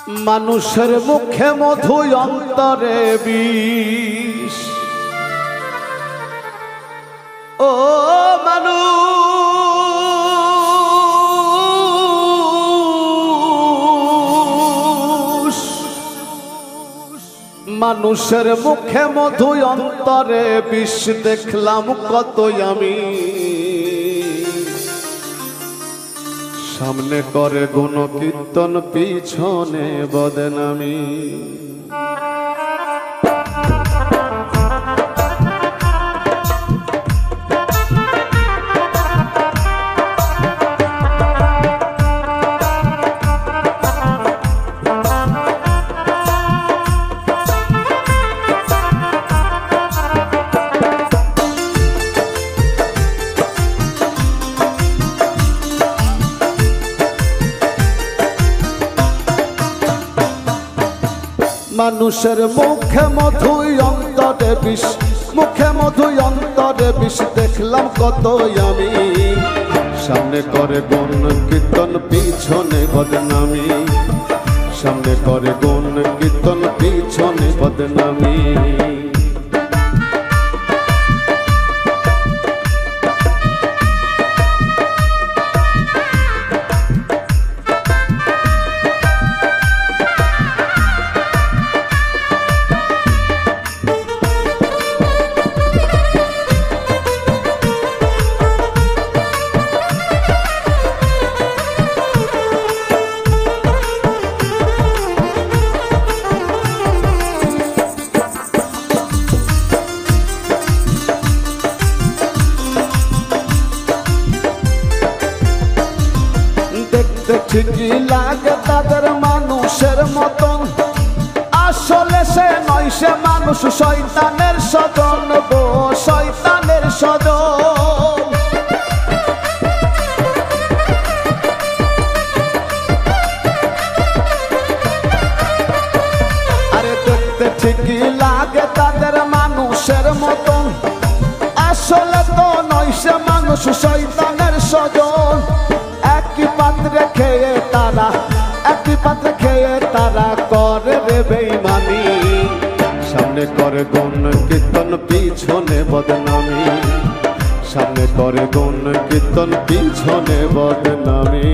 মানুষের মুখে মধু অন্তরে বিষ। ও মানুষ, মানুষের মুখে মধু অন্তরে বিষ। দেখলাম কতই আমি, সামনে করে গুণ কীর্তন পিছনে বদনামি। মানুষের মুখে মধুই অন্তরে বিষ, মুখে মধুই অন্তরে বিষ। দেখলাম কতই আমি, সামনে করে গুণ কীর্তন পিছনে বদনামি। সামনে করে গুণ কীর্তন পিছনে বদনামি। ঠিকই লাগে তাদের মানুষের মতন, আসলে সে নয়, সে মানুষ শয়তানের স্বজন গো, শয়তানের স্বজন। আরে দেখতে ঠিকই লাগে তাদের মানুষের মতন, আসলে তো নয়, সে মানুষ শয়তানের স্বজন। একই পাত্রে খেয়ে তারা, একই পাত্রে খেয়ে তারা করে রে বেঈমানি। সামনে করে গুণ কীর্তন পিছনে বদনামি। সামনে করে গুণ কীর্তন পিছনে বদনামি।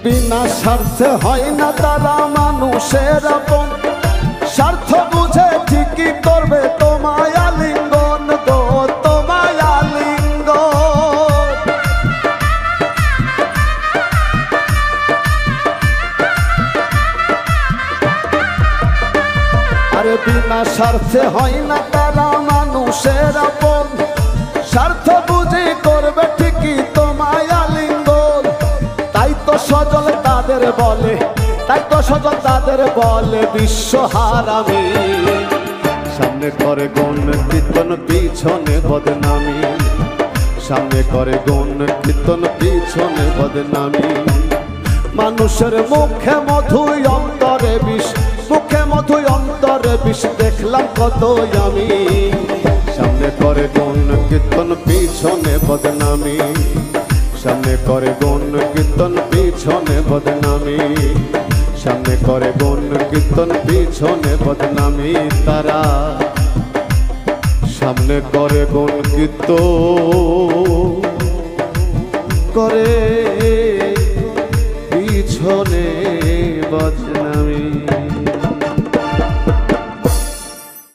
বিনা স্বার্থে হয় না তারা মানুষের আপন, স্বার্থ বুঝে ঠিকই করবে তোমায় আলিঙ্গন গো, তোমায় আলিঙ্গন। আরে বিনা স্বার্থে হয় না তারা মানুষের আপন, স্বার্থ বুঝে করবে ঠিকই তোমায় আলিঙ্গন। তাই তো সজল তাদের বলে, তাই তো সজল তাদের বলে বিশ্ব হারামি। সামনে করে গুণ কীর্তন পিছনে বদনামি। সামনে করে গুণ কীর্তন পিছনে বদনামি। মানুষের মুখে মধুই অন্তরে বিষ, মুখে মধুই অন্তরে বিষ। দেখলাম কতই আমি, সামনে করে গুণ কীর্তন পিছনে বদনামি। সামনে করে গুণ কীর্তন পিছনে বদনামি। সামনে করে গুণ কীর্তন পিছনে বদনামি। তারা সামনে করে গুণ কীর্তন করে পিছনে বদনামি।